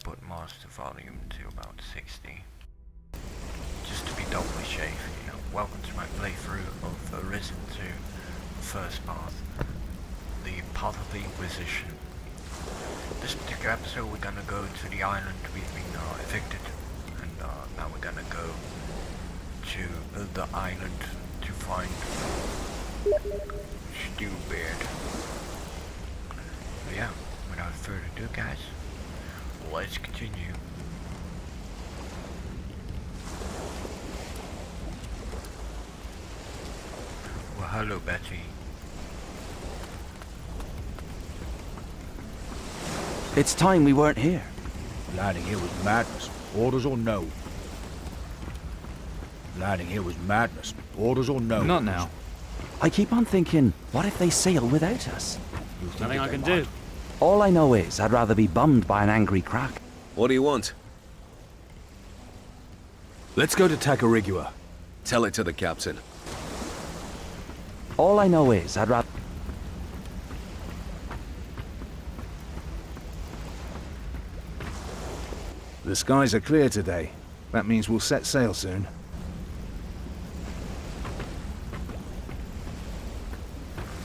put master volume to about 60. Just to be doubly safe, you know. Welcome to my playthrough of Arisen 2, first part, the Path of the Inquisition. This particular episode we're gonna go to the island we've been evicted, and now we're gonna go to the island to find Stewbeard. But yeah, without further ado guys, let's continue. Well, hello Betty. It's time we weren't here. Landing here was madness, orders or no. Landing here was madness, orders or no. Not now. I keep on thinking, what if they sail without us? Nothing I can do. All I know is I'd rather be bummed by an angry crack. What do you want? Let's go to Takarigua. Tell it to the captain. All I know is I'd rather... The skies are clear today. That means we'll set sail soon.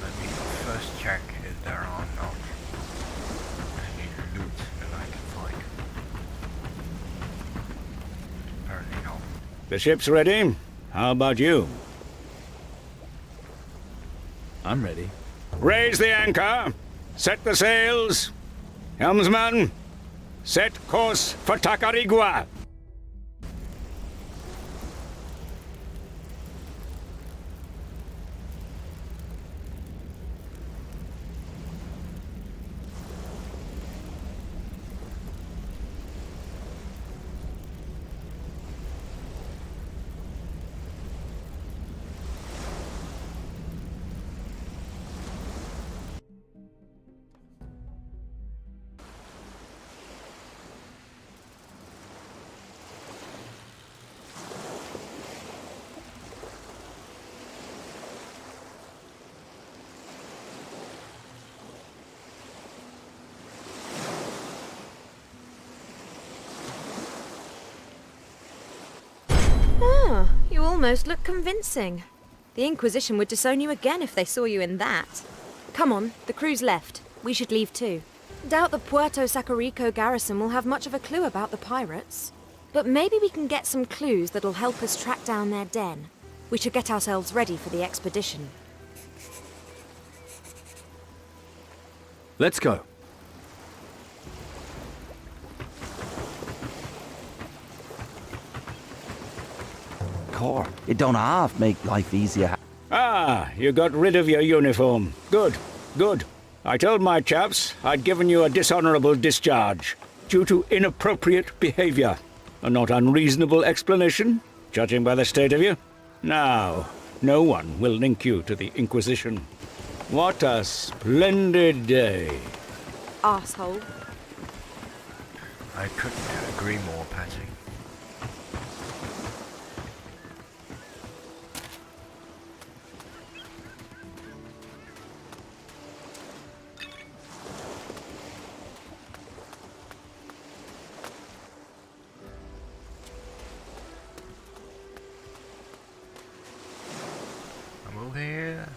Let me first check if there are not any loot that I can find. Apparently not. The ship's ready. How about you? I'm ready. Raise the anchor. Set the sails. Helmsman, set course for Takarigua. Ah, you almost look convincing. The Inquisition would disown you again if they saw you in that. Come on, the crew's left. We should leave too. Doubt the Puerto Scarico garrison will have much of a clue about the pirates. But maybe we can get some clues that'll help us track down their den. We should get ourselves ready for the expedition. Let's go. Core, it don't half make life easier. Ah, you got rid of your uniform. Good, good. I told my chaps I'd given you a dishonorable discharge due to inappropriate behavior. A not unreasonable explanation, judging by the state of you. Now, no one will link you to the Inquisition. What a splendid day. Arsehole. I couldn't agree more, Patty. I'm over here.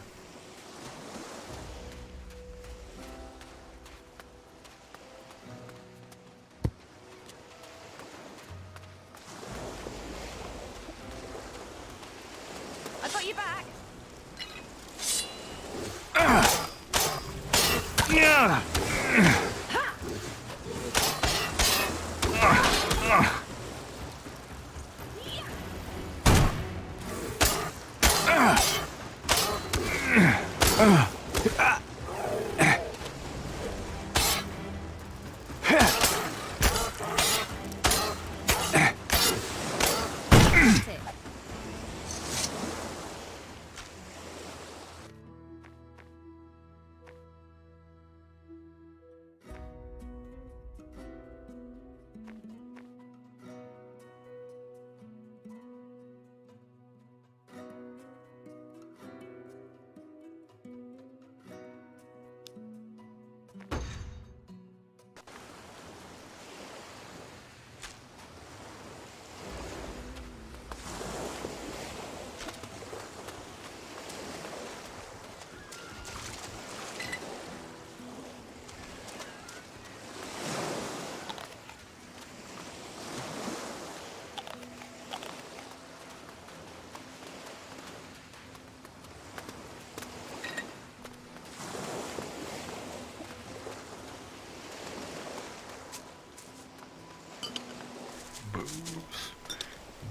booze.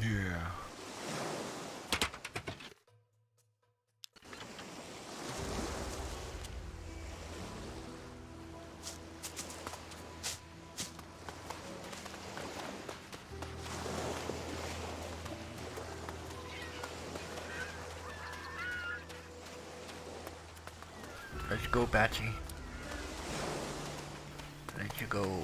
Yeah. Let's go, Batchy. Let's go.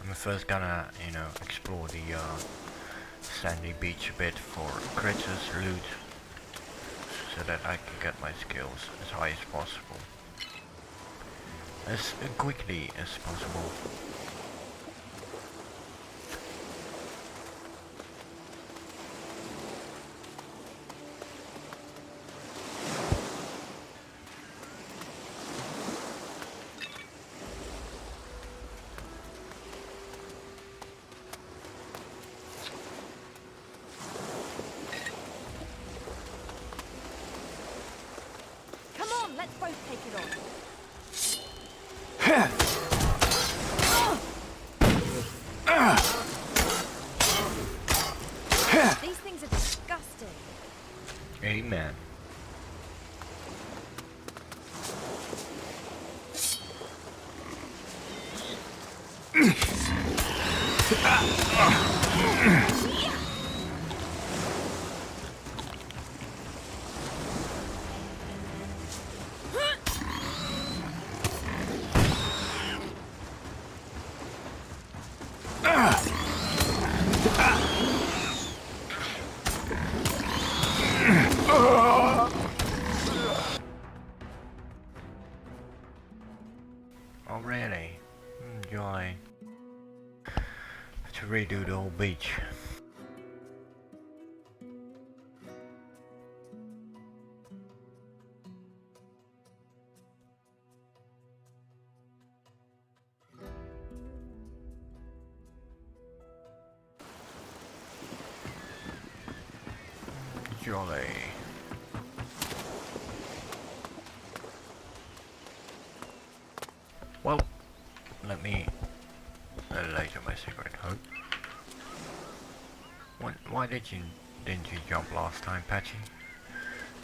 I'm first gonna, explore the sandy beach a bit for critters, loot, so that I can get my skills as high as possible. As quickly as possible. Come on, let's both take it on. These things are disgusting. Amen. Already, enjoy. To redo the whole beach. Jolly. Well, let me light up my cigarette, hope. Why didn't you jump last time, Patchy?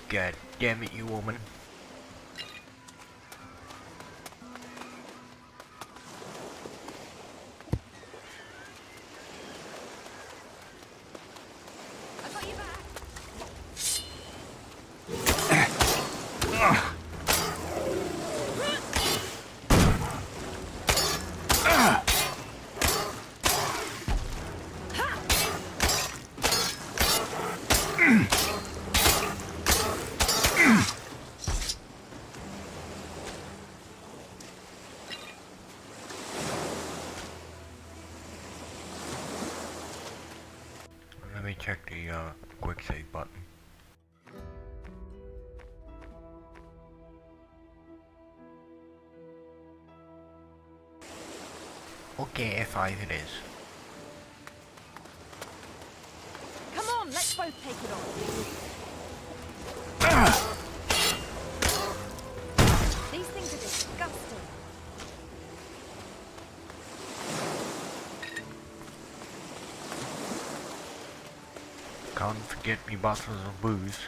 God damn it, you woman. I got you back. Let me check the quick save button. Okay, F5 it is. Come on, let's both take it on. These things are disgusting. Can't forget me bottles of booze.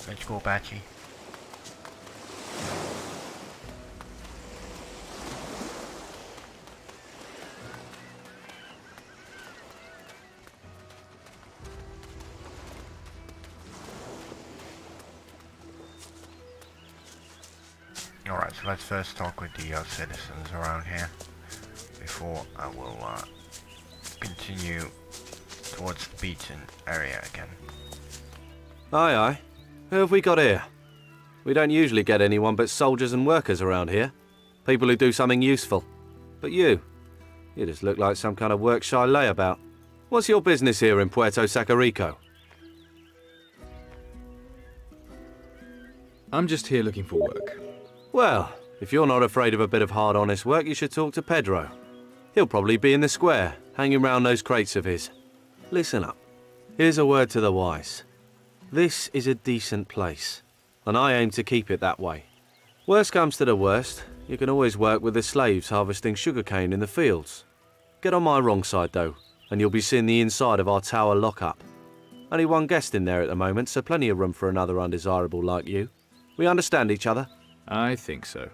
Let's go, Patchy. Alright, so let's first talk with the citizens around here before I will continue towards the beaten area again. Aye, aye. Who have we got here? We don't usually get anyone but soldiers and workers around here. People who do something useful. But you just look like some kind of work-shy layabout. What's your business here in Puerto Scarico? I'm just here looking for work. Well, if you're not afraid of a bit of hard, honest work, you should talk to Pedro. He'll probably be in the square, hanging round those crates of his. Listen up. Here's a word to the wise. This is a decent place, and I aim to keep it that way. Worst comes to the worst, you can always work with the slaves harvesting sugarcane in the fields. Get on my wrong side, though, and you'll be seeing the inside of our tower lockup. Only one guest in there at the moment, so plenty of room for another undesirable like you. We understand each other? I think so.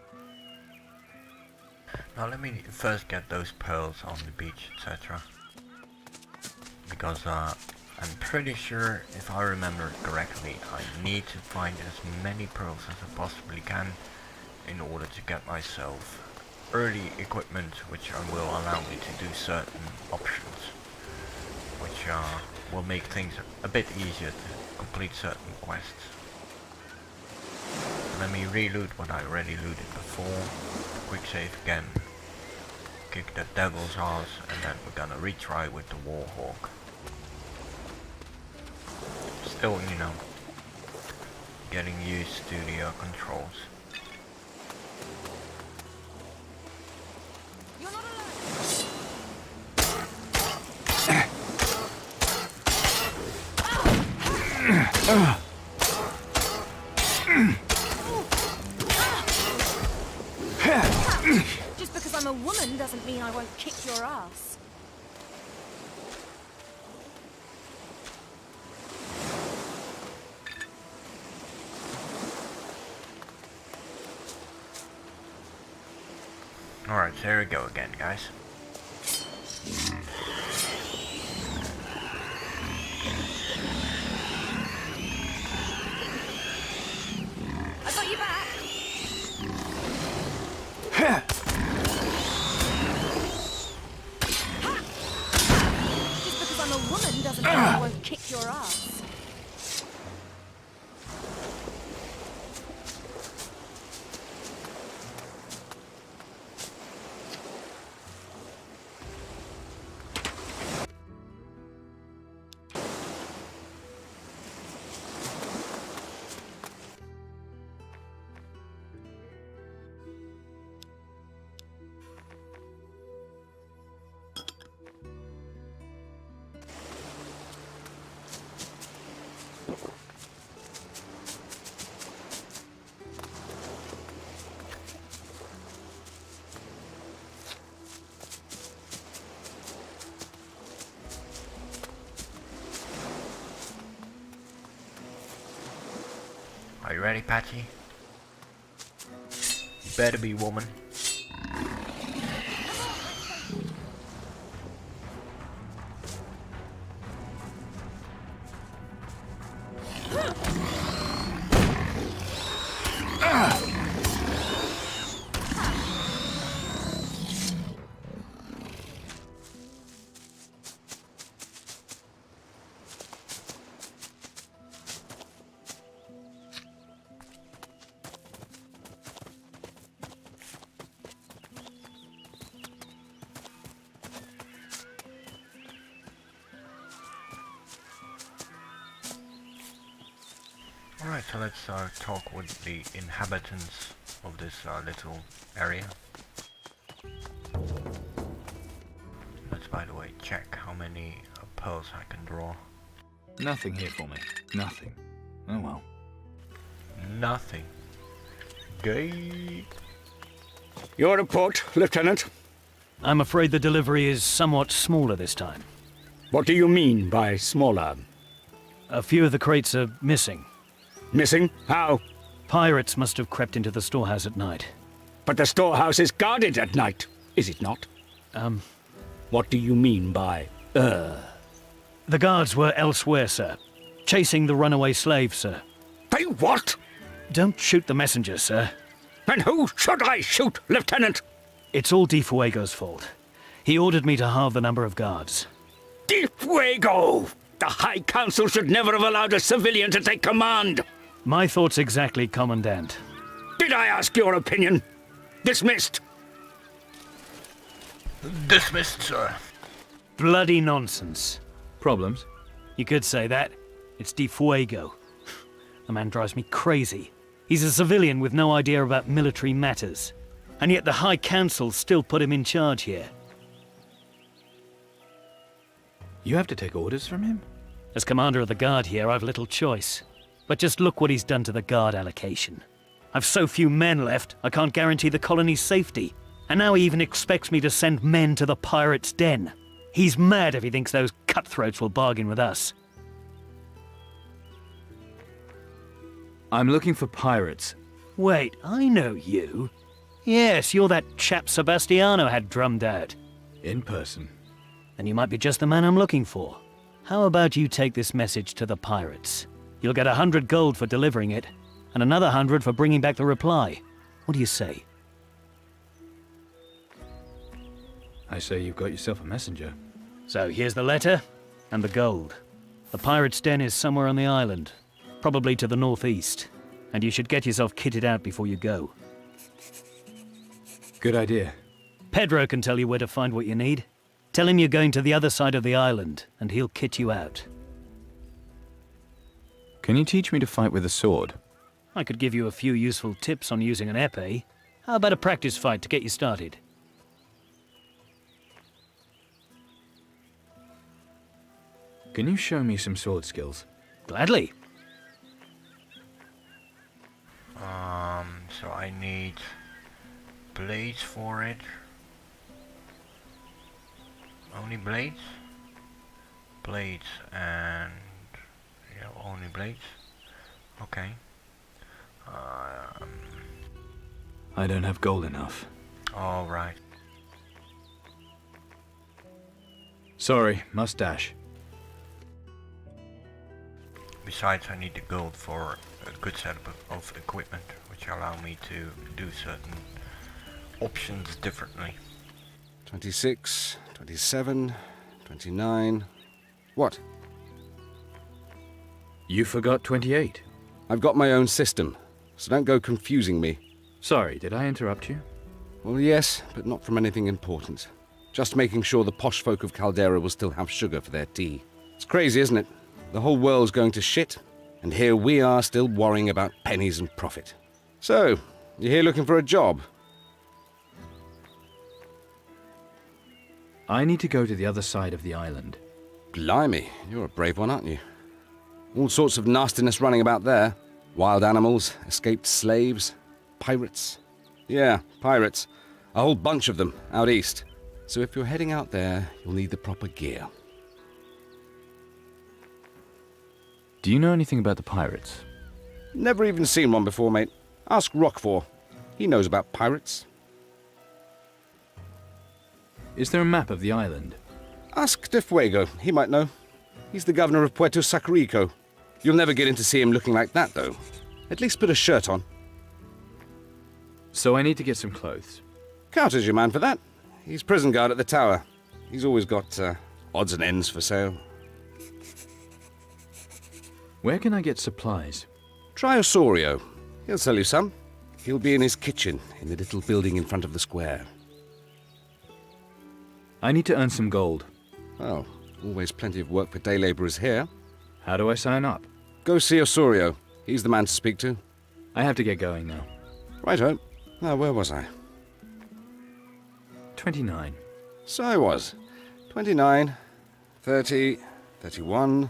Now let me first get those pearls on the beach, etc. Because I'm pretty sure, if I remember correctly, I need to find as many pearls as I possibly can in order to get myself early equipment which will allow me to do certain options, which will make things a bit easier to complete certain quests. Let me reloot what I already looted before, quick save again, kick the devil's ass, and then we're gonna retry with the Warhawk. Still, you know, getting used to the controls. Just because I'm a woman doesn't mean I won't kick your ass. Alright, so here we go again, guys. I got you back. Just because I'm a woman doesn't mean I won't kick your ass. Are you ready, Patchy? You better be, woman. Alright, so let's talk with the inhabitants of this little area. Let's, by the way, check how many pearls I can draw. Nothing here for me. Nothing. Oh well. Nothing. Gay. Your report, Lieutenant. I'm afraid the delivery is somewhat smaller this time. What do you mean by smaller? A few of the crates are missing. Missing? How? Pirates must have crept into the storehouse at night. But the storehouse is guarded at night, is it not? What do you mean by, The guards were elsewhere, sir. Chasing the runaway slaves, sir. They what? Don't shoot the messenger, sir. And who should I shoot, Lieutenant? It's all Di Fuego's fault. He ordered me to halve the number of guards. Di Fuego! The High Council should never have allowed a civilian to take command! My thoughts exactly, Commandant. Did I ask your opinion? Dismissed! Dismissed, sir. bloody nonsense. Problems? You could say that. It's de fuego. The man drives me crazy. He's a civilian with no idea about military matters. And yet the High Council still put him in charge here. You have to take orders from him? As commander of the guard here, I've little choice. But just look what he's done to the guard allocation. I've so few men left, I can't guarantee the colony's safety. And now he even expects me to send men to the pirates' den. He's mad if he thinks those cutthroats will bargain with us. I'm looking for pirates. Wait, I know you. Yes, you're that chap Sebastiano had drummed out. In person. Then you might be just the man I'm looking for. How about you take this message to the pirates? You'll get 100 gold for delivering it, and another 100 for bringing back the reply. What do you say? I say you've got yourself a messenger. So here's the letter, and the gold. The pirates' den is somewhere on the island, probably to the northeast, and you should get yourself kitted out before you go. Good idea. Pedro can tell you where to find what you need. Tell him you're going to the other side of the island, and he'll kit you out. Can you teach me to fight with a sword? I could give you a few useful tips on using an epee. How about a practice fight to get you started? Can you show me some sword skills? Gladly. So I need blades for it. Only blades? Blades and... yeah, only blades. Okay. I don't have gold enough. Alright. Sorry, mustache. Besides, I need the gold for a good setup of equipment, which allow me to do certain options differently. 26, 27, 29... What? You forgot 28. I've got my own system, so don't go confusing me. Sorry, did I interrupt you? Well, yes, but not from anything important. Just making sure the posh folk of Caldera will still have sugar for their tea. It's crazy, isn't it? The whole world's going to shit, and here we are still worrying about pennies and profit. So, you're here looking for a job? I need to go to the other side of the island. Blimey, you're a brave one, aren't you? All sorts of nastiness running about there. Wild animals, escaped slaves, pirates. Yeah, pirates. A whole bunch of them, out east. So if you're heading out there, you'll need the proper gear. Do you know anything about the pirates? Never even seen one before, mate. Ask Rockford. He knows about pirates. Is there a map of the island? Ask De Fuego. He might know. He's the governor of Puerto Scarico. You'll never get in to see him looking like that, though. At least put a shirt on. So I need to get some clothes. Carter's your man for that. He's prison guard at the tower. He's always got odds and ends for sale. Where can I get supplies? Try Osorio. He'll sell you some. He'll be in his kitchen, in the little building in front of the square. I need to earn some gold. Well, always plenty of work for day labourers here. How do I sign up? Go see Osorio. He's the man to speak to. I have to get going now. Righto. Now, where was I? 29. So I was. 29, 30, 31...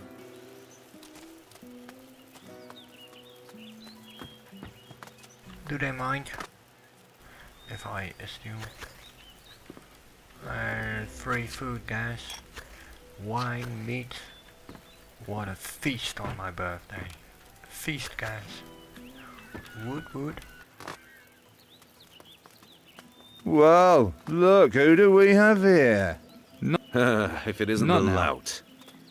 Do they mind if I assume? Free food, guys. Wine, meat. What a feast on my birthday. Feast, guys. Wood. Well, look, who do we have here? If it isn't Not the now. lout.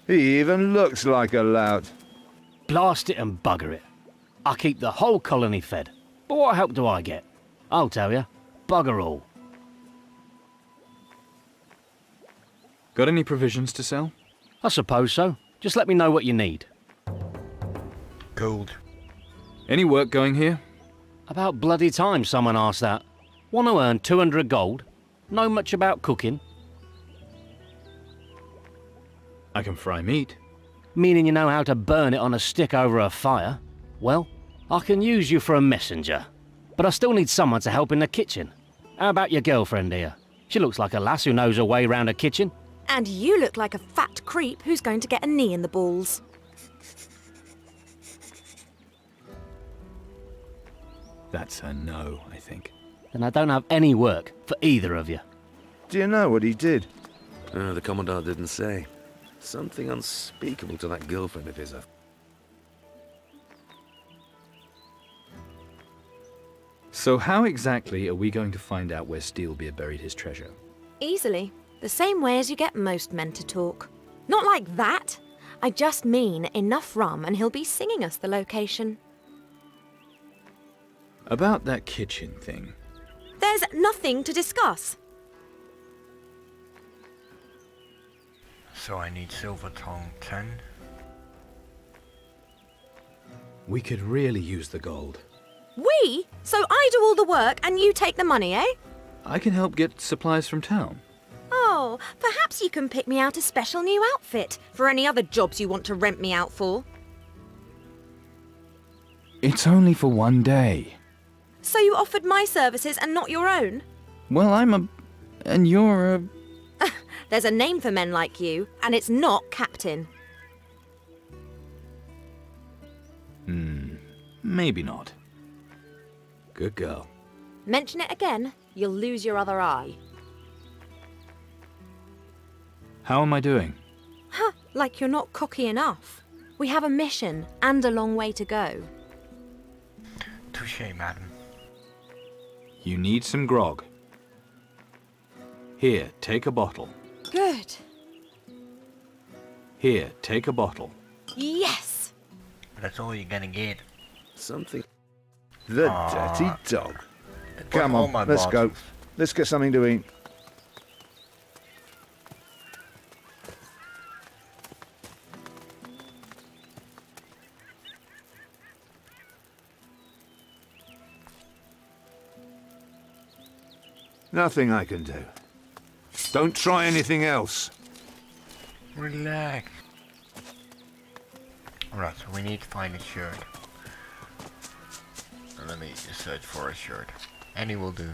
He even looks like a lout. Blast it and bugger it. I keep the whole colony fed. But what help do I get? I'll tell you. Bugger all. Got any provisions to sell? I suppose so. Just let me know what you need. Gold. Any work going here? About bloody time someone asked that. Want to earn 200 gold? Know much about cooking? I can fry meat. Meaning you know how to burn it on a stick over a fire? Well, I can use you for a messenger. But I still need someone to help in the kitchen. How about your girlfriend here? She looks like a lass who knows her way round a kitchen. And you look like a fat creep who's going to get a knee in the balls. That's a no, I think. And I don't have any work for either of you. Do you know what he did? The Commandant didn't say. Something unspeakable to that girlfriend of his. So how exactly are we going to find out where Steelbeard buried his treasure? Easily. The same way as you get most men to talk. Not like that. I just mean enough rum and he'll be singing us the location. About that kitchen thing. There's nothing to discuss. So I need silver tongue 10. We could really use the gold. We? So I do all the work and you take the money, eh? I can help get supplies from town. Oh, perhaps you can pick me out a special new outfit for any other jobs you want to rent me out for. It's only for one day. So you offered my services and not your own? Well, and you're a... There's a name for men like you, and it's not Captain. Maybe not. Good girl. Mention it again, you'll lose your other eye. How am I doing? Huh, like you're not cocky enough. We have a mission and a long way to go. Touché, madam. You need some grog. Here, take a bottle. Good. Here, take a bottle. Yes! That's all you're gonna get. Something. The dirty dog. It Come broke all on, my let's go. bottles. Let's get something to eat. Nothing I can do. Don't try anything else. Relax. Alright, so we need to find a shirt. Let me just search for a shirt. Any will do.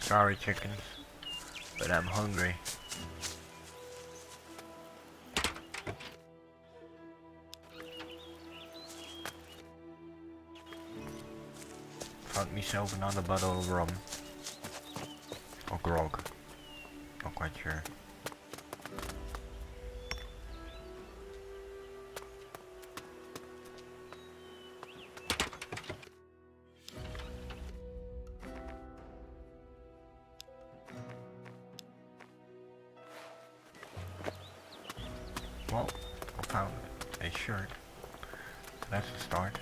Sorry, chickens, but I'm hungry. Found myself another bottle of rum. Or grog. Not quite sure. Well, I found a shirt. That's a start.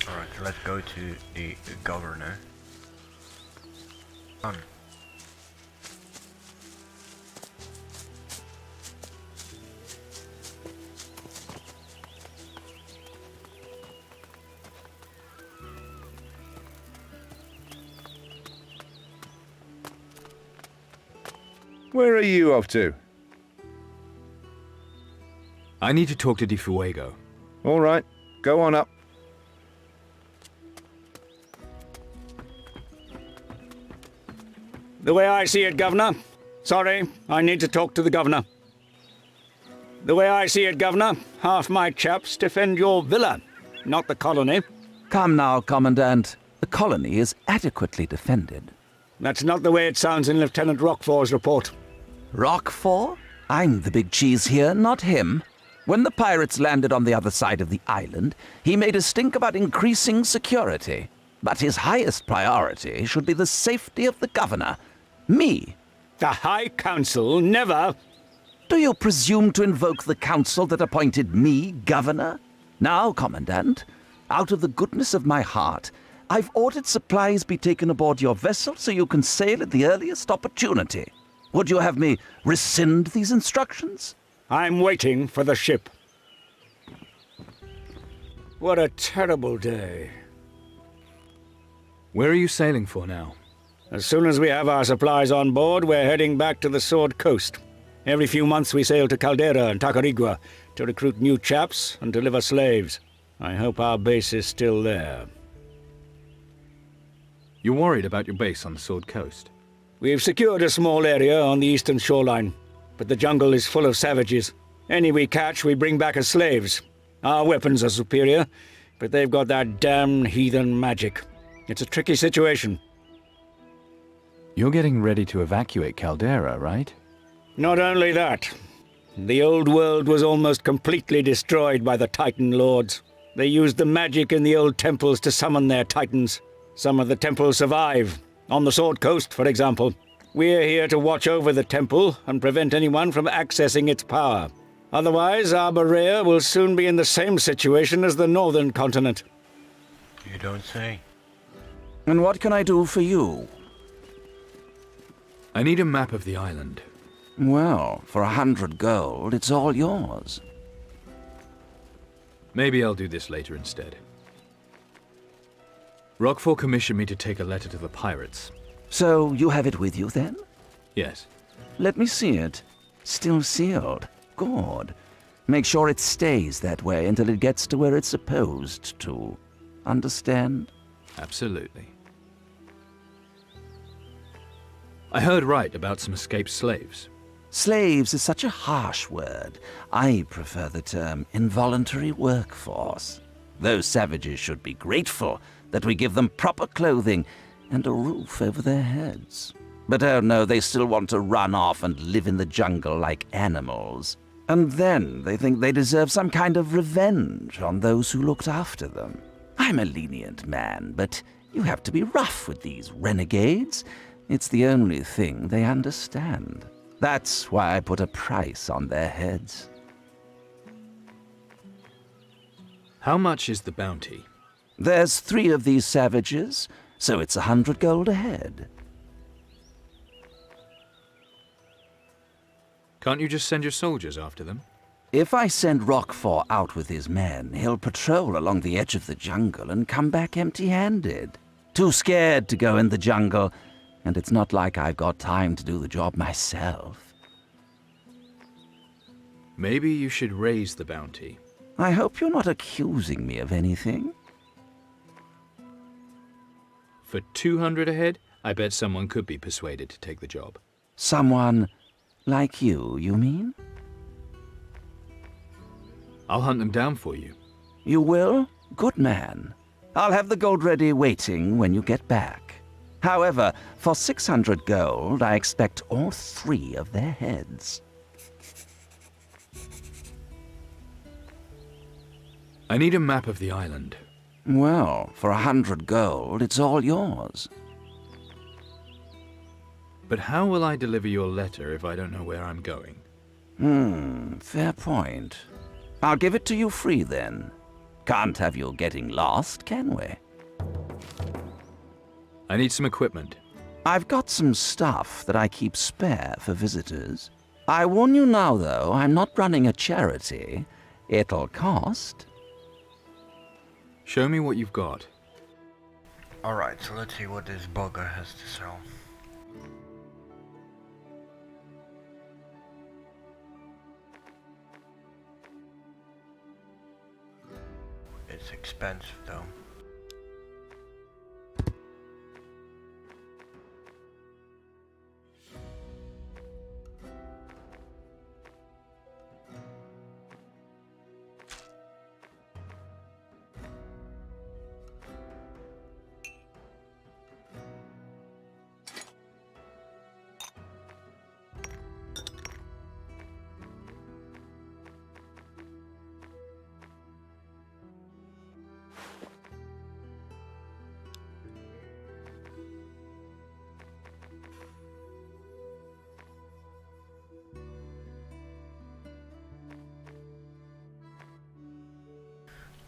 Alright, so let's go to the governor. Where are you off to? I need to talk to Di Fuego. All right, go on up. The way I see it, Governor. Sorry, I need to talk to the Governor. The way I see it, Governor, half my chaps defend your villa, not the colony. Come now, Commandant. The colony is adequately defended. That's not the way it sounds in Lieutenant Roquefort's report. Roquefort? I'm the big cheese here, not him. When the pirates landed on the other side of the island, he made a stink about increasing security. But his highest priority should be the safety of the governor. Me. The High Council never... Do you presume to invoke the council that appointed me governor? Now, Commandant, out of the goodness of my heart, I've ordered supplies be taken aboard your vessel so you can sail at the earliest opportunity. Would you have me rescind these instructions? I'm waiting for the ship. What a terrible day. Where are you sailing for now? As soon as we have our supplies on board, we're heading back to the Sword Coast. Every few months we sail to Caldera and Tacarigua to recruit new chaps and deliver slaves. I hope our base is still there. You're worried about your base on the Sword Coast? We've secured a small area on the eastern shoreline, but the jungle is full of savages. Any we catch, we bring back as slaves. Our weapons are superior, but they've got that damned heathen magic. It's a tricky situation. You're getting ready to evacuate Caldera, right? Not only that, the old world was almost completely destroyed by the Titan Lords. They used the magic in the old temples to summon their Titans. Some of the temples survive. On the Sword Coast, for example. We're here to watch over the temple and prevent anyone from accessing its power. Otherwise, our Berea will soon be in the same situation as the northern continent. You don't say. And what can I do for you? I need a map of the island. Well, for 100 gold, it's all yours. Maybe I'll do this later instead. Roquefort commissioned me to take a letter to the pirates. So you have it with you, then? Yes. Let me see it. Still sealed. Good. Make sure it stays that way until it gets to where it's supposed to. Understand? Absolutely. I heard right about some escaped slaves. Slaves is such a harsh word. I prefer the term involuntary workforce. Those savages should be grateful that we give them proper clothing and a roof over their heads. But oh no, they still want to run off and live in the jungle like animals. And then they think they deserve some kind of revenge on those who looked after them. I'm a lenient man, but you have to be rough with these renegades. It's the only thing they understand. That's why I put a price on their heads. How much is the bounty? There's 3 of these savages, so it's 100 gold a head. Can't you just send your soldiers after them? If I send Roquefort out with his men, he'll patrol along the edge of the jungle and come back empty-handed. Too scared to go in the jungle, and it's not like I've got time to do the job myself. Maybe you should raise the bounty. I hope you're not accusing me of anything. For 200 a head, I bet someone could be persuaded to take the job. Someone like you mean? I'll hunt them down for you. You will? Good man. I'll have the gold ready waiting when you get back. However, for 600 gold, I expect all 3 of their heads. I need a map of the island. Well, for 100 gold, it's all yours. But how will I deliver your letter if I don't know where I'm going? Fair point. I'll give it to you free then. Can't have you getting lost, can we? I need some equipment. I've got some stuff that I keep spare for visitors. I warn you now, though, I'm not running a charity. It'll cost. Show me what you've got. Alright, so let's see what this bugger has to sell. It's expensive though.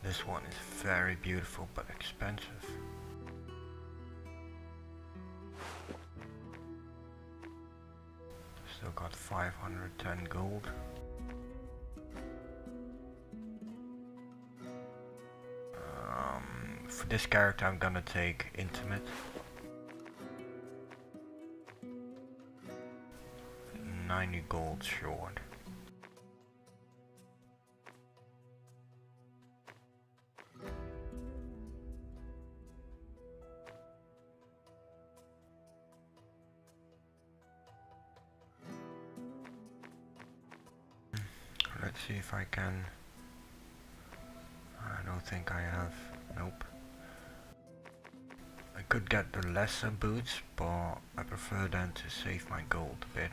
This one is very beautiful but expensive. Still got 510 gold. For this character I'm gonna take Intimate. 90 gold short. Let's see if I can. I don't think I have. Nope. I could get the lesser boots, but I prefer then to save my gold a bit.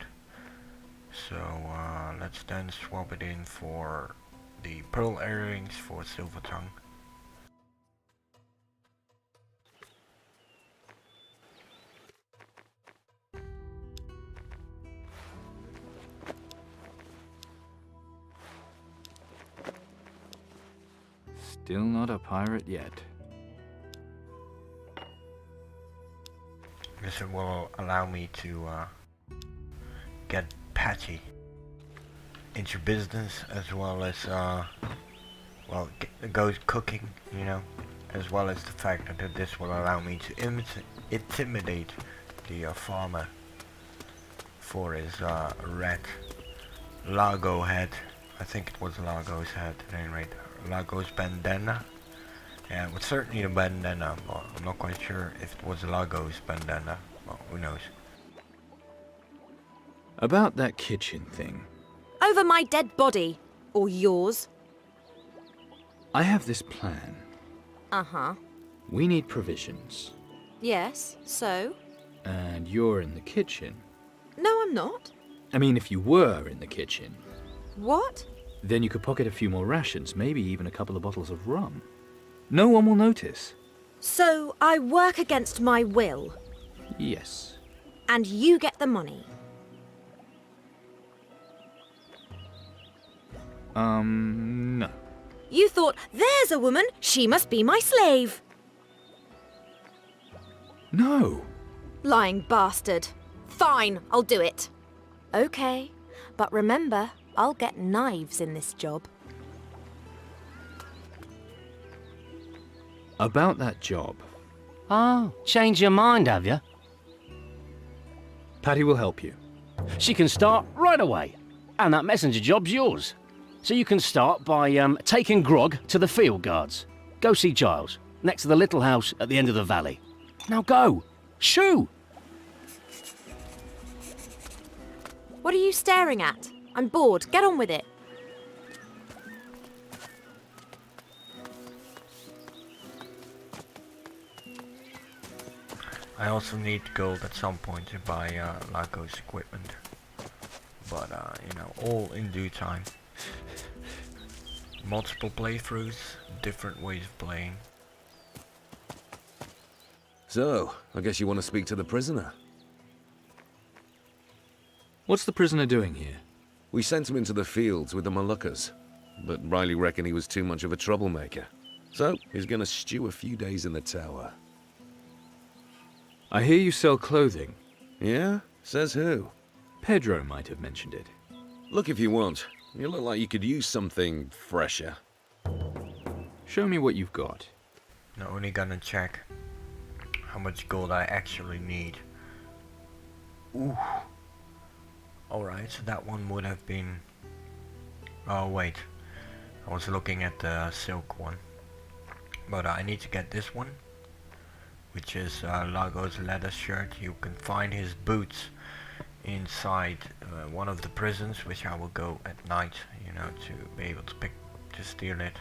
So let's then swap it in for the pearl earrings for Silver Tongue. Still not a pirate yet. This will allow me to get Patty into business, as well as well, go cooking, you know, as well as the fact that this will allow me to intimidate the farmer for his red Lago head. I think it was Lago's head at any rate. Lago's bandana. Yeah, it was certainly a bandana, but I'm not quite sure if it was Lago's bandana. Well, who knows. About that kitchen thing. Over my dead body. Or yours. I have this plan. Uh-huh. We need provisions. Yes, so? And you're in the kitchen. No, I'm not. I mean, if you were in the kitchen, What? then you could pocket a few more rations, maybe even a couple of bottles of rum. No one will notice. So, I work against my will. Yes. And you get the money. No. You thought, there's a woman, she must be my slave. No. Lying bastard. Fine, I'll do it. Okay, but remember, I'll get knives in this job. About that job. Oh, change your mind, have you? Patty will help you. She can start right away. And that messenger job's yours. So you can start by taking grog to the field guards. Go see Giles, next to the little house at the end of the valley. Now go! Shoo! What are you staring at? I'm bored. Get on with it. I also need gold at some point to buy Lago's equipment. But, you know, all in due time. Multiple playthroughs, different ways of playing. So, I guess you want to speak to the prisoner? What's the prisoner doing here? We sent him into the fields with the Moluccas, but Riley reckoned he was too much of a troublemaker. So, he's gonna stew a few days in the tower. I hear you sell clothing. Yeah? Says who? Pedro might have mentioned it. Look if you want. You look like you could use something fresher. Show me what you've got. Now only gonna check how much gold I actually need. Ooh. Alright, so that one would have been... Oh wait, I was looking at the silk one. But I need to get this one, which is Lago's leather shirt. You can find his boots inside one of the prisons, which I will go at night, you know, to be able to steal it.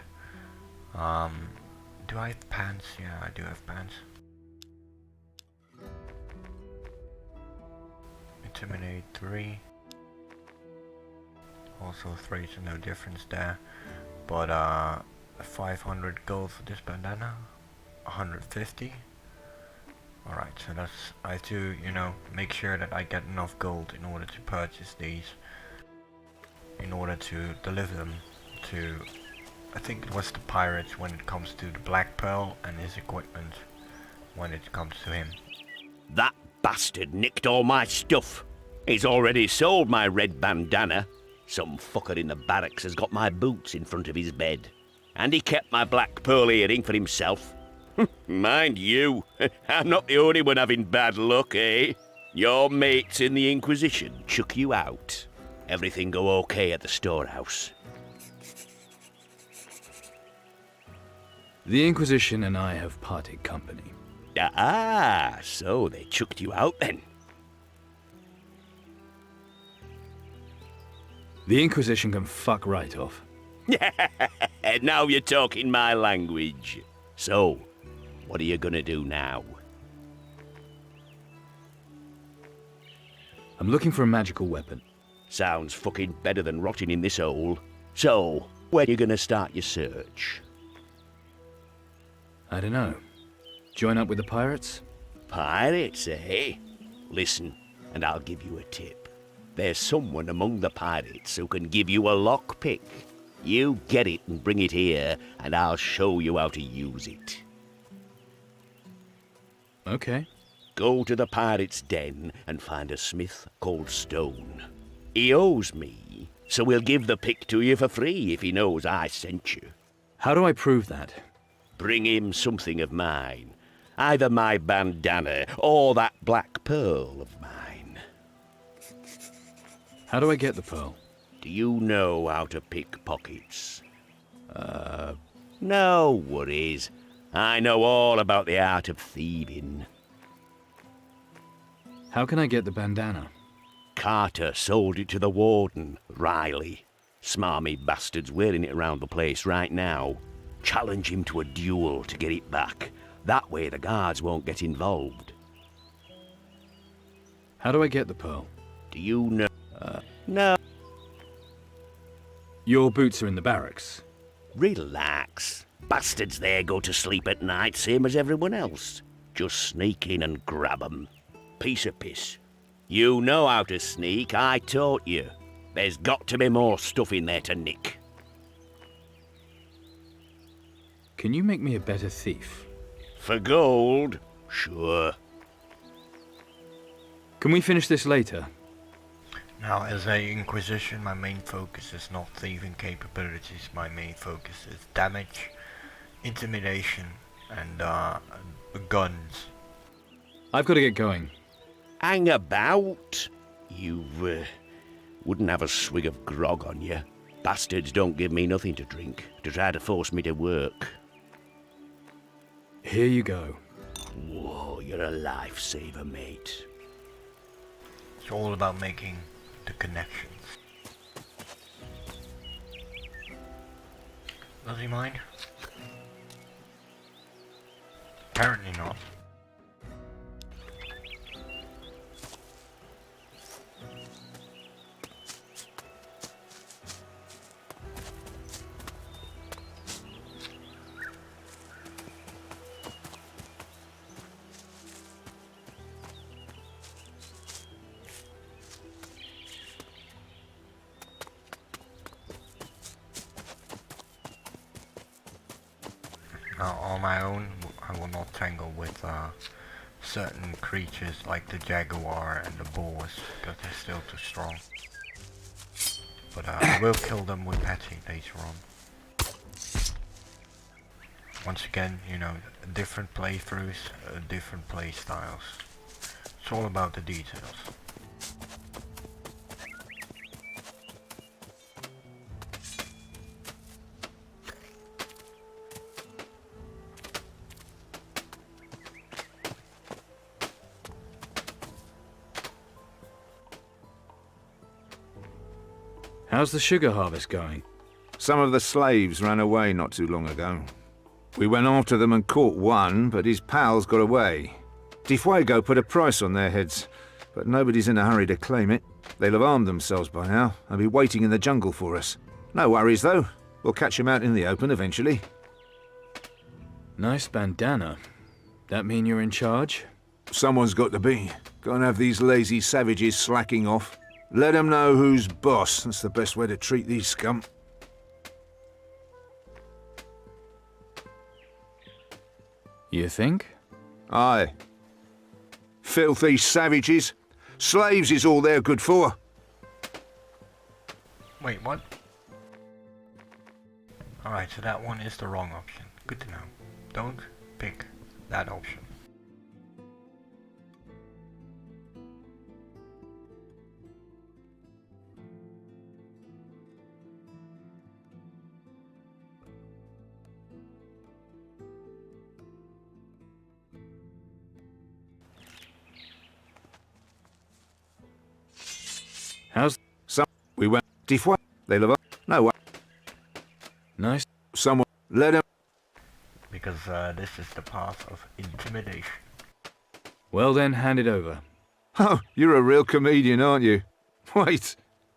Do I have pants? Yeah, I do have pants. Intimidate 3. Also 3, so no difference there. But 500 gold for this bandana. 150. Alright, so that's, I have to, you know, make sure that I get enough gold in order to purchase these, in order to deliver them to I think it was the pirates when it comes to the Black Pearl, and his equipment when it comes to him. That bastard nicked all my stuff. He's already sold my red bandana. Some fucker in the barracks has got my boots in front of his bed. And he kept my black pearl earring for himself. Mind you, I'm not the only one having bad luck, eh? Your mates in the Inquisition chuck you out. Everything go okay at the storehouse. The Inquisition and I have parted company. Ah, so they chucked you out then? The Inquisition can fuck right off. Now you're talking my language. So, what are you gonna do now? I'm looking for a magical weapon. Sounds fucking better than rotting in this hole. So, when are you gonna start your search? I don't know. Join up with the pirates? Pirates, eh? Listen, and I'll give you a tip. There's someone among the pirates who can give you a lockpick. You get it and bring it here, and I'll show you how to use it. Okay. Go to the pirate's den and find a smith called Stone. He owes me, so we'll give the pick to you for free if he knows I sent you. How do I prove that? Bring him something of mine. Either my bandana or that black pearl of mine. How do I get the pearl? Do you know how to pick pockets? No worries. I know all about the art of thieving. How can I get the bandana? Carter sold it to the warden, Riley. Smarmy bastard's wearing it around the place right now. Challenge him to a duel to get it back. That way the guards won't get involved. How do I get the pearl? Do you know? No. Your boots are in the barracks. Relax. Bastards there go to sleep at night, same as everyone else. Just sneak in and grab 'em. Piece of piss. You know how to sneak, I taught you. There's got to be more stuff in there to nick. Can you make me a better thief? For gold? Sure. Can we finish this later? Now, as a Inquisition, my main focus is not thieving capabilities. My main focus is damage, intimidation, and guns. I've got to get going. Hang about? You wouldn't have a swig of grog on you. Bastards don't give me nothing to drink to try to force me to work. Here you go. Whoa, you're a lifesaver, mate. It's all about making the connections. Does he mind? Apparently not. On my own, I will not tangle with certain creatures like the jaguar and the boars, because they're still too strong. But I will kill them with petting later on. Once again, you know, different playthroughs, different play styles. It's all about the details. How's the sugar harvest going? Some of the slaves ran away not too long ago. We went after them and caught one, but his pals got away. Tifuego put a price on their heads, but nobody's in a hurry to claim it. They'll have armed themselves by now and be waiting in the jungle for us. No worries, though. We'll catch them out in the open eventually. Nice bandana. That mean you're in charge? Someone's got to be. Can't have these lazy savages slacking off. Let them know who's boss. That's the best way to treat these scum. You think? Aye. Filthy savages. Slaves is all they're good for. Wait, what? Alright, so that one is the wrong option. Good to know. Don't pick that option. How's... Some we went Deepway. They love us. No way. Nice. Someone let them. Because this is the path of intimidation. Well then, hand it over. Oh, you're a real comedian, aren't you? Wait,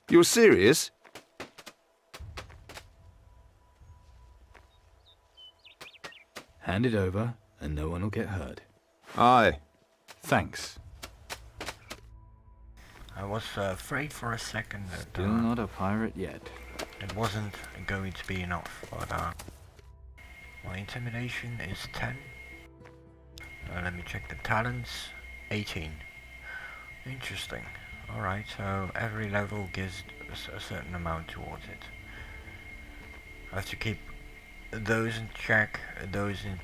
you're serious? Hand it over, and no one will get hurt. Aye. Thanks. I was afraid for a second that Still not a pirate yet. it wasn't going to be enough, but my intimidation is 10. Let me check the talents. 18. Interesting. Alright, so every level gives a certain amount towards it. I have to keep those in check, and those in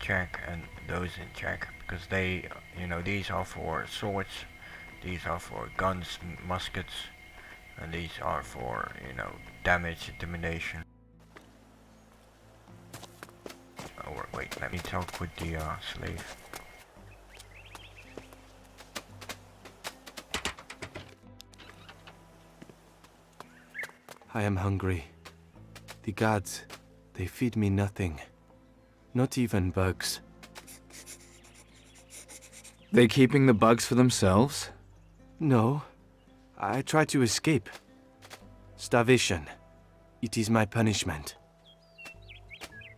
check, because they, you know, these are for swords, these are for guns, muskets, and these are for, you know, damage, intimidation. Oh, wait, let me talk with the slave. I am hungry. The gods, they feed me nothing. Not even bugs. They keeping the bugs for themselves? No. I try to escape. Starvation. It is my punishment.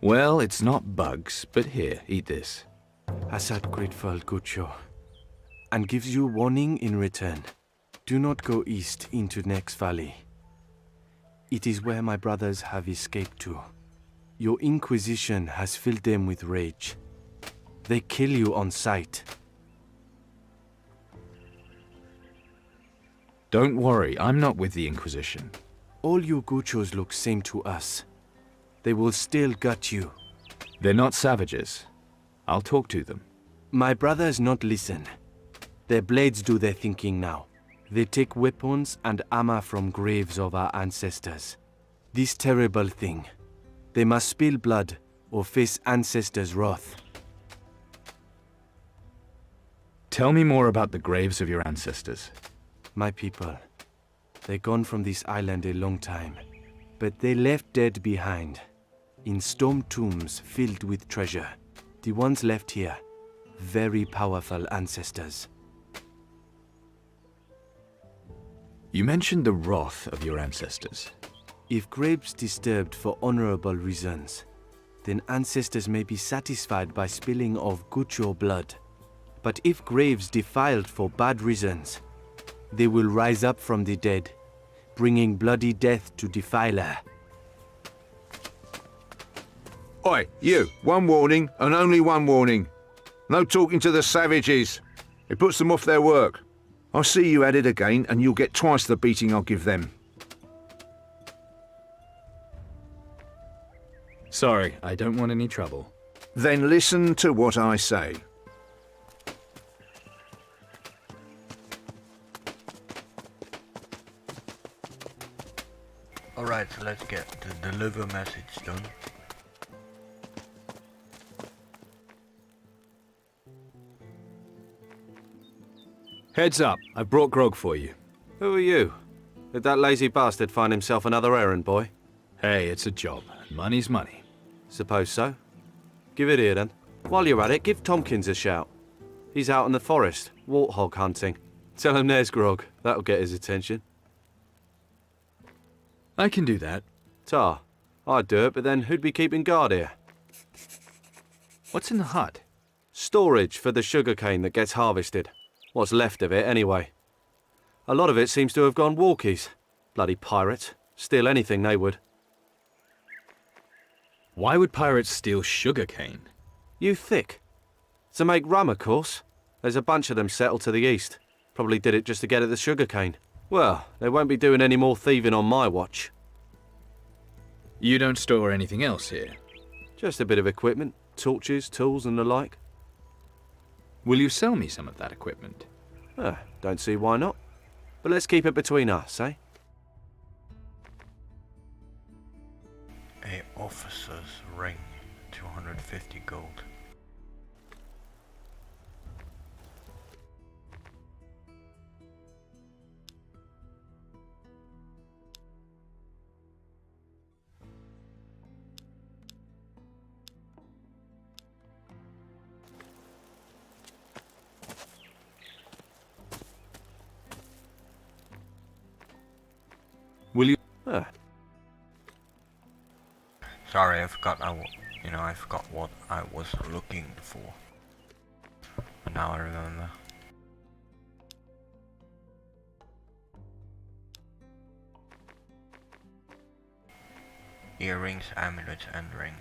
Well, it's not bugs, but here, eat this. Assad grateful, Gucho. And gives you warning in return. Do not go east into Nex Valley. It is where my brothers have escaped to. Your Inquisition has filled them with rage. They kill you on sight. Don't worry, I'm not with the Inquisition. All you Guchos look same to us. They will still gut you. They're not savages. I'll talk to them. My brothers not listen. Their blades do their thinking now. They take weapons and armor from graves of our ancestors. This terrible thing. They must spill blood or face ancestors' wrath. Tell me more about the graves of your ancestors. My people. They gone from this island a long time. But they left dead behind. In stone tombs filled with treasure. The ones left here. Very powerful ancestors. You mentioned the wrath of your ancestors. If graves disturbed for honorable reasons, then ancestors may be satisfied by spilling of Gucho blood. But if graves defiled for bad reasons, they will rise up from the dead, bringing bloody death to defiler. Oi, you, one warning, and only one warning. No talking to the savages. It puts them off their work. I'll see you at it again, and you'll get twice the beating I'll give them. Sorry, I don't want any trouble. Then listen to what I say. Alright, so let's get the deliver message done. Heads up, I brought grog for you. Who are you? Did that lazy bastard find himself another errand boy? Hey, it's a job. Money's money. Suppose so. Give it here then. While you're at it, give Tompkins a shout. He's out in the forest, warthog hunting. Tell him there's grog. That'll get his attention. I can do that. Tar. I'd do it, but then who'd be keeping guard here? What's in the hut? Storage for the sugarcane that gets harvested. What's left of it, anyway. A lot of it seems to have gone walkies. Bloody pirates. Steal anything they would. Why would pirates steal sugarcane? You thick. To make rum, of course. There's a bunch of them settled to the east. Probably did it just to get at the sugarcane. Well, they won't be doing any more thieving on my watch. You don't store anything else here? Just a bit of equipment, torches, tools and the like. Will you sell me some of that equipment? Don't see why not. But let's keep it between us, eh? A officer's ring, 250 gold. Will you... Sorry, I forgot. I forgot what I was looking for. But now I remember. Earrings, amulets, and rings.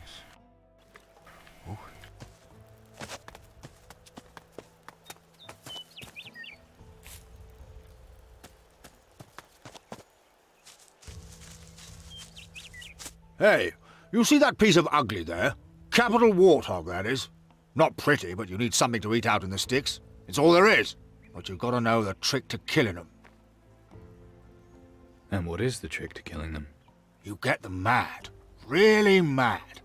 Ooh. Hey, you see that piece of ugly there? Capital warthog, that is. Not pretty, but you need something to eat out in the sticks. It's all there is. But you've got to know the trick to killing them. And what is the trick to killing them? You get them mad. Really mad.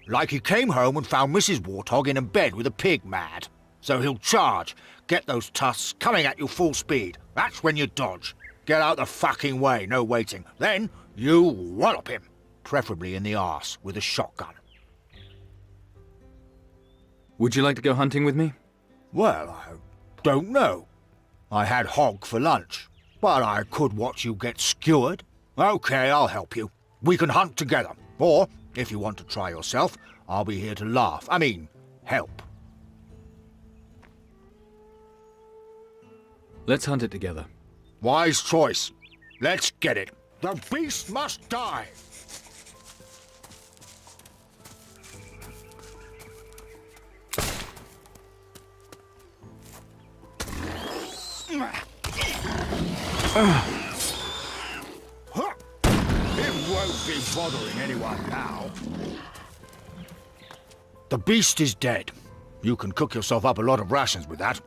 Like he came home and found Mrs. Warthog in a bed with a pig mad. So he'll charge, get those tusks coming at you full speed. That's when you dodge. Get out the fucking way, no waiting. Then you wallop him. Preferably in the arse with a shotgun. Would you like to go hunting with me? Well, I don't know. I had hog for lunch, but I could watch you get skewered. Okay, I'll help you. We can hunt together. Or, if you want to try yourself, I'll be here to laugh. I mean, help. Let's hunt it together. Wise choice. Let's get it. The beast must die. It won't be bothering anyone now. The beast is dead. You can cook yourself up a lot of rations with that.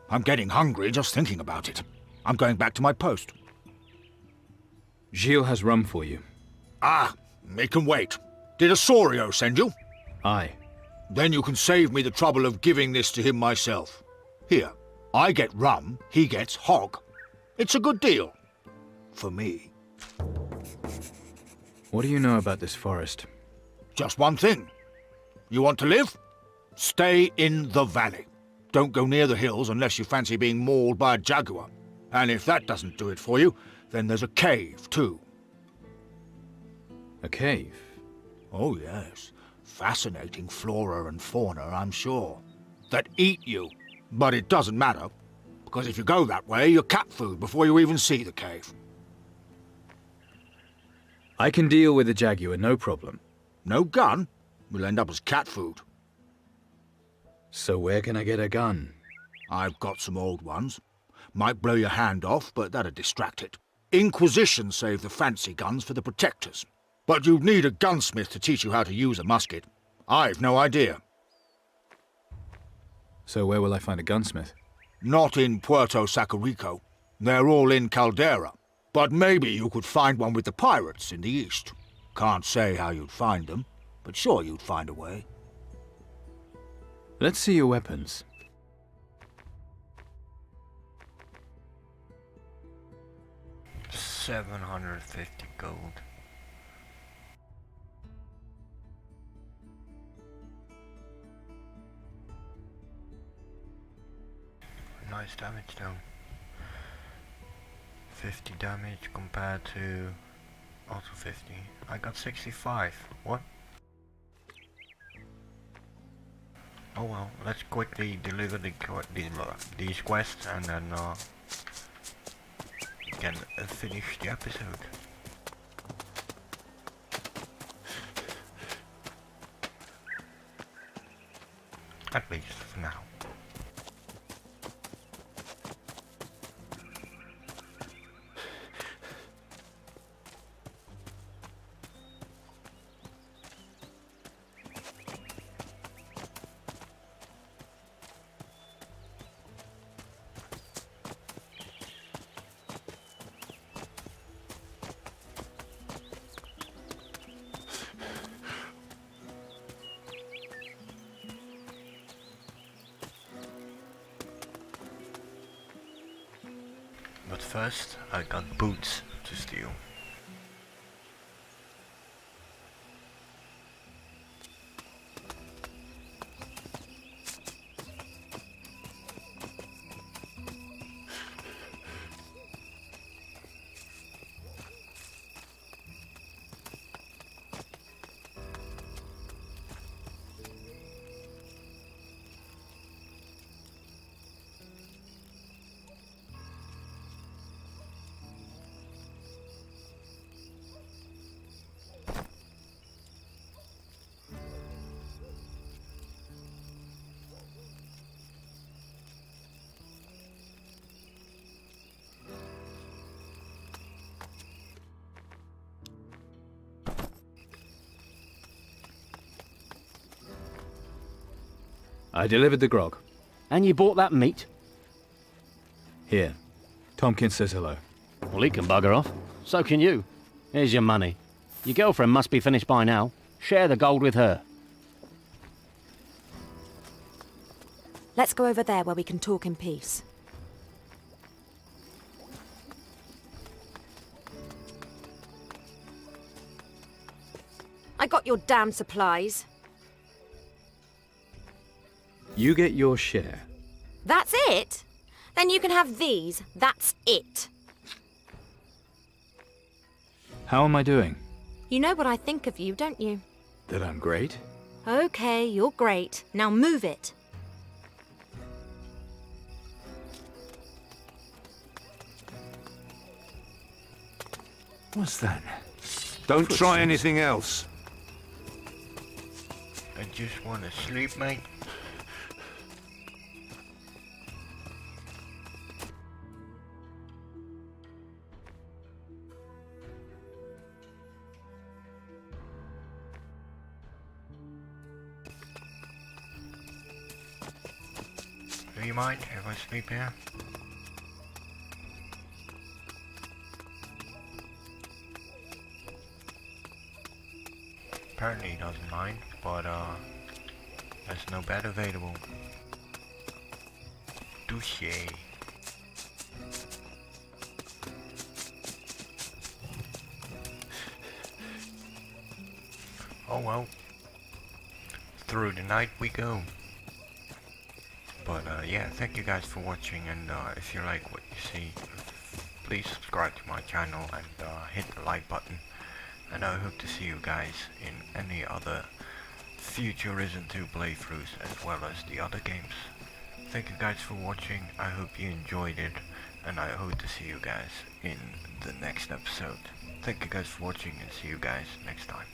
I'm getting hungry just thinking about it. I'm going back to my post. Gilles has rum for you. Ah, it can wait. Did Osorio send you? Aye. Then you can save me the trouble of giving this to him myself. Here, I get rum, he gets hog. It's a good deal. For me. What do you know about this forest? Just one thing. You want to live? Stay in the valley. Don't go near the hills unless you fancy being mauled by a jaguar. And if that doesn't do it for you, then there's a cave, too. A cave? Oh, yes. Fascinating flora and fauna, I'm sure. That eat you. But it doesn't matter, because if you go that way, you're cat food before you even see the cave. I can deal with the jaguar, no problem. No gun? We'll end up as cat food. So where can I get a gun? I've got some old ones. Might blow your hand off, but that'd distract it. Inquisition saved the fancy guns for the protectors. But you'd need a gunsmith to teach you how to use a musket. I've no idea. So where will I find a gunsmith? Not in Puerto Scarico. They're all in Caldera. But maybe you could find one with the pirates in the east. Can't say how you'd find them, but sure you'd find a way. Let's see your weapons. $750 gold. Nice damage though. 50 damage compared to also 50. I got 65. What? Oh well, let's quickly deliver these quests and then can finish the episode. At least for now. But first, I got boots to steal. I delivered the grog. And you bought that meat? Here. Tompkins says hello. Well, he can bugger off. So can you. Here's your money. Your girlfriend must be finished by now. Share the gold with her. Let's go over there where we can talk in peace. I got your damn supplies. You get your share. That's it? Then you can have these. That's it. How am I doing? You know what I think of you, don't you? That I'm great? Okay, you're great. Now move it. What's that? Don't try anything else. I just want to sleep, mate. Do you mind if I sleep here? Apparently he doesn't mind, but there's no bed available. Touché. Oh well. Through the night we go. But yeah, thank you guys for watching, and if you like what you see, please subscribe to my channel and hit the like button. And I hope to see you guys in any other future Risen 2 playthroughs as well as the other games. Thank you guys for watching, I hope you enjoyed it, and I hope to see you guys in the next episode. Thank you guys for watching, and see you guys next time.